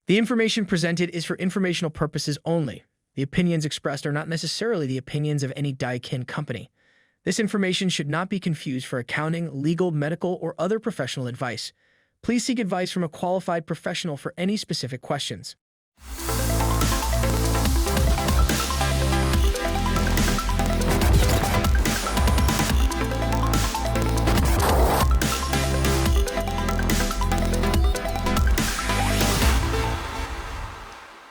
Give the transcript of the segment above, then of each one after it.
The information presented is for informational purposes only. The opinions expressed are not necessarily the opinions of any Daikin company. This information should not be confused for accounting, legal, medical, or other professional advice. Please seek advice from a qualified professional for any specific questions.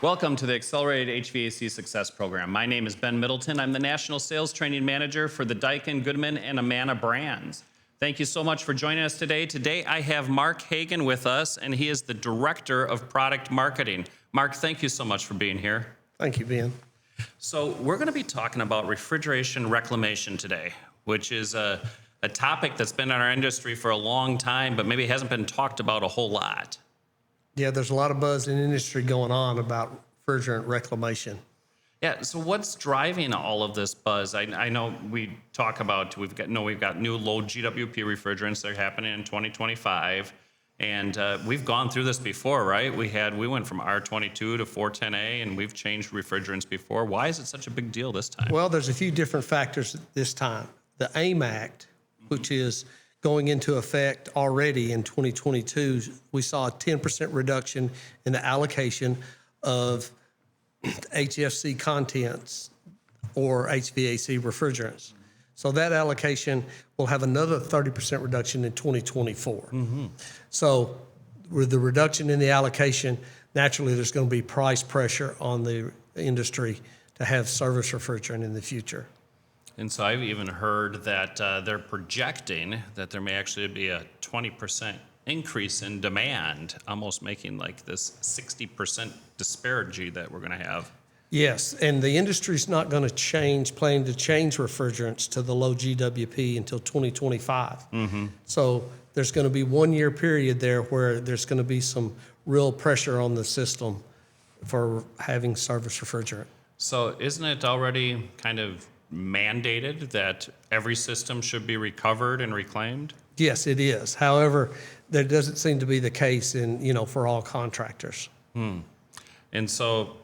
Welcome to the Accelerated HVAC Success Program. My name is Ben Middleton. I'm the National Sales Training Manager for the Daikin, Goodman, and Amana brands. Thank you so much for joining us today. Today I have Mark Hagan with us, and he is the Director of Product Marketing. Mark, thank you so much for being here. Thank you, Ben. So we're going to be talking about refrigeration reclamation today, which is a topic that's been in our industry for a long time, but maybe hasn't been talked about a whole lot. Yeah, there's a lot of buzz in the industry going on about refrigerant reclamation. Yeah, so what's driving all of this buzz? I know we talk about, we've got new low GWP refrigerants that are happening in 2025, and we've gone through this before, right? We went from R22 to 410A, and we've changed refrigerants before. Why is it such a big deal this time? Well, there's a few different factors this time. The AIM Act, which is going into effect already in 2022, we saw a 10% reduction in the allocation of HFC contents or HVAC refrigerants. So that allocation will have another 30% reduction in 2024. So with the reduction in the allocation, naturally there's going to be price pressure on the industry to have service refrigerant in the future. And so I've even heard that they're projecting that there may actually be a 20% increase in demand, almost making like this 60% disparity that we're going to have. Yes, and the industry's not going to plan to change refrigerants to the low GWP until 2025. So there's going to be 1 year period there where there's going to be some real pressure on the system for having service refrigerant. So isn't it already kind of mandated that every system should be recovered and reclaimed? Yes, it is. However, there doesn't seem to be the case for all contractors. And so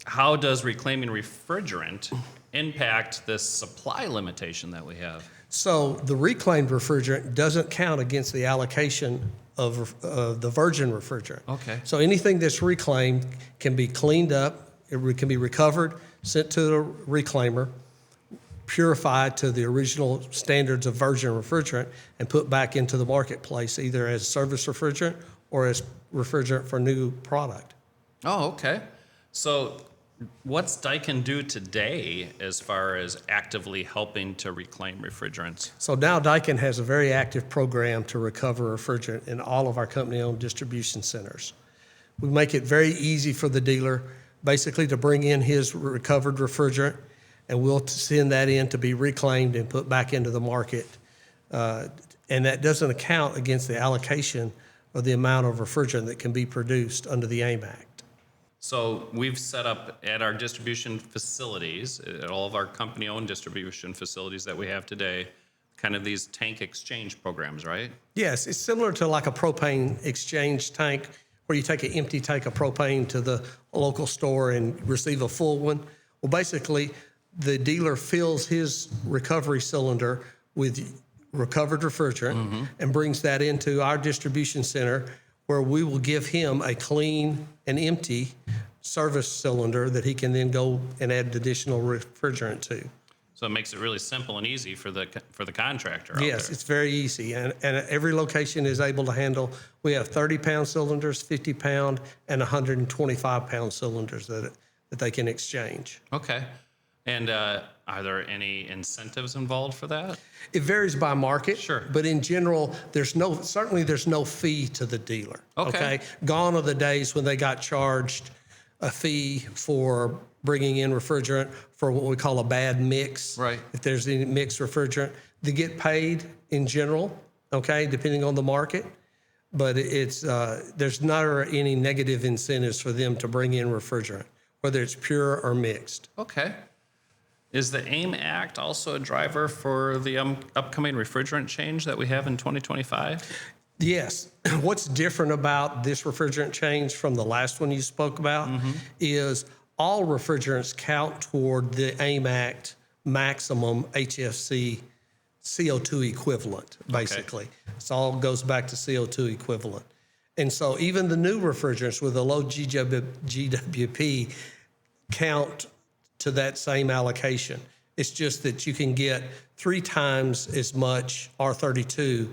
how does reclaiming refrigerant impact this supply limitation that we have? So the reclaimed refrigerant doesn't count against the allocation of the virgin refrigerant. Okay. So anything that's reclaimed can be cleaned up, it can be recovered, sent to the reclaimer, purified to the original standards of virgin refrigerant, and put back into the marketplace either as service refrigerant or as refrigerant for new product. Oh, okay. So what's Daikin do today as far as actively helping to reclaim refrigerants? So now Daikin has a very active program to recover refrigerant in all of our company-owned distribution centers. We make it very easy for the dealer basically to bring in his recovered refrigerant, and we'll send that in to be reclaimed and put back into the market. And that doesn't account against the allocation of the amount of refrigerant that can be produced under the AIM Act. So we've set up at our distribution facilities, at all of our company-owned distribution facilities that we have today, kind of these tank exchange programs, right? Yes, it's similar to like a propane exchange tank where you take an empty tank of propane to the local store and receive a full one. Well, basically, the dealer fills his recovery cylinder with recovered refrigerant and brings that into our distribution center, where we will give him a clean and empty service cylinder that he can then go and add additional refrigerant to. So it makes it really simple and easy for the contractor out Yes, there. it's very easy. And every location is able to handle, we have 30-pound cylinders, 50-pound, and 125-pound cylinders that they can exchange. Okay. And are there any incentives involved for that? It varies by market. Sure. But in general, there's no fee to the dealer. Okay. Gone are the days when they got charged a fee for bringing in refrigerant for what we call a bad mix. Right. If there's any mixed refrigerant, they get paid in general, depending on the market. But there's not any negative incentives for them to bring in refrigerant, whether it's pure or mixed. Okay. Is the AIM Act also a driver for the upcoming refrigerant change that we have in 2025? Yes. What's different about this refrigerant change from the last one you spoke about is all refrigerants count toward the AIM Act maximum HFC CO2 equivalent, basically. It all goes back to CO2 equivalent. And so even the new refrigerants with a low GWP count to that same allocation. It's just that you can get 3 times as much R32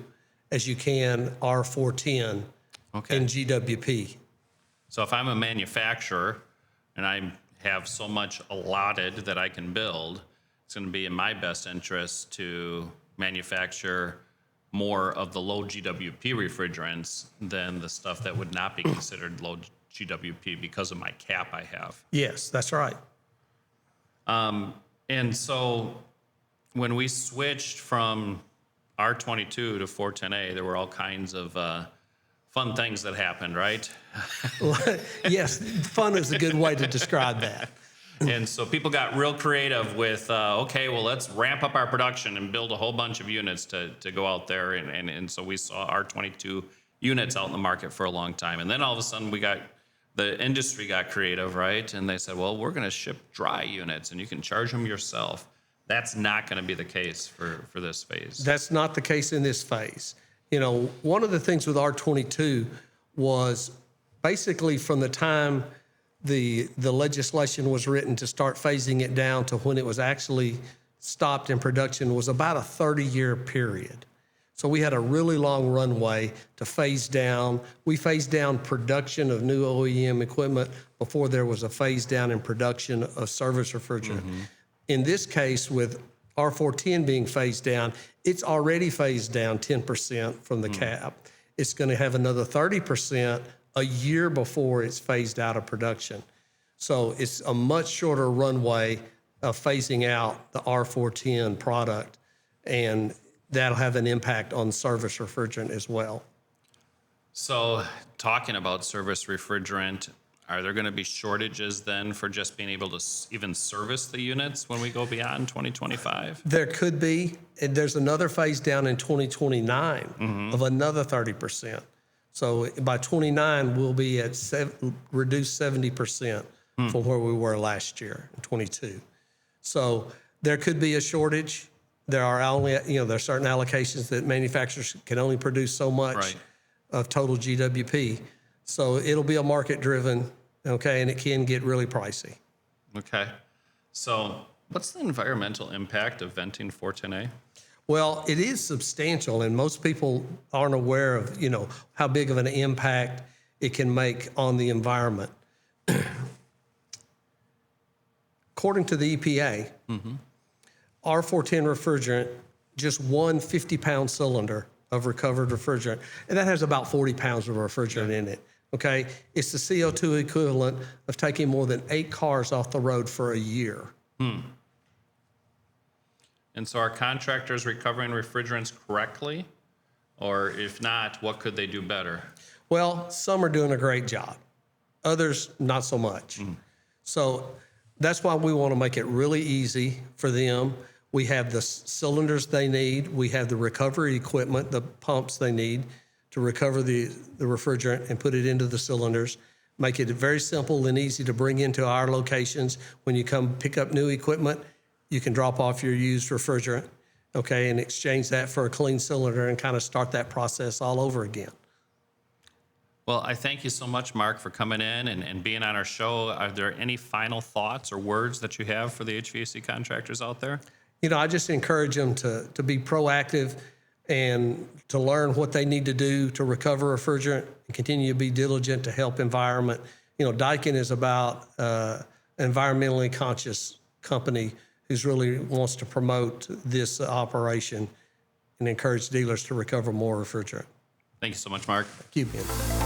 as you can R410 in GWP. So if I'm a manufacturer and I have so much allotted that I can build, it's going to be in my best interest to manufacture more of the low GWP refrigerants than the stuff that would not be considered low GWP because of my cap I have. Yes, that's right. And so when we switched from R22 to 410A, there were all kinds of fun things that happened, right? Yes, fun is a good way to describe that. And so people got real creative with, okay, well, let's ramp up our production and build a whole bunch of units to go out there. And so we saw R22 units out in the market for a long time. And then all of a sudden the industry got creative, right? And they said, well, we're going to ship dry units and you can charge them yourself. That's not going to be the case for this phase. That's not the case in this phase. You know, one of the things with R22 was basically from the time the legislation was written to start phasing it down to when it was actually stopped in production was about a 30-year period. So we had a really long runway to phase down. We phased down production of new OEM equipment before there was a phase down in production of service refrigerant. In this case, with R410 being phased down, it's already phased down 10% from the cap. It's going to have another 30% a year before it's phased out of production. So it's a much shorter runway of phasing out the R410 product, and that'll have an impact on service refrigerant as well. So talking about service refrigerant, are there going to be shortages then for just being able to even service the units when we go beyond 2025? There could be, and there's another phase down in 2029 of another 30%. So by 29, we'll be at reduced 70% from where we were last year in 22. So there could be a shortage. There are only, there are certain allocations that manufacturers can only produce so much of total GWP. So it'll be a market driven, okay, and it can get really pricey. Okay. So what's the environmental impact of venting 410A? Well, it is substantial, and most people aren't aware of, how big of an impact it can make on the environment. According to the EPA, R410 refrigerant, just one 50-pound cylinder of recovered refrigerant, and that has about 40 pounds of refrigerant in it, okay? It's the CO2 equivalent of taking more than 8 cars off the road for a year. And so are contractors recovering refrigerants correctly? Or if not, what could they do better? Well, some are doing a great job. Others, not so much. So that's why we want to make it really easy for them. We have the cylinders they need. We have the recovery equipment, the pumps they need to recover the refrigerant and put it into the cylinders. Make it very simple and easy to bring into our locations. When you come pick up new equipment, you can drop off your used refrigerant, okay, and exchange that for a clean cylinder and kind of start that process all over again. Well, I thank you so much, Mark, for coming in and being on our show. Are there any final thoughts or words that you have for the HVAC contractors out there? I just encourage them to be proactive and to learn what they need to do to recover refrigerant and continue to be diligent to help environment. Daikin is about an environmentally conscious company who's really wants to promote this operation and encourage dealers to recover more refrigerant. Thank you so much, Mark. Thank you, Ben.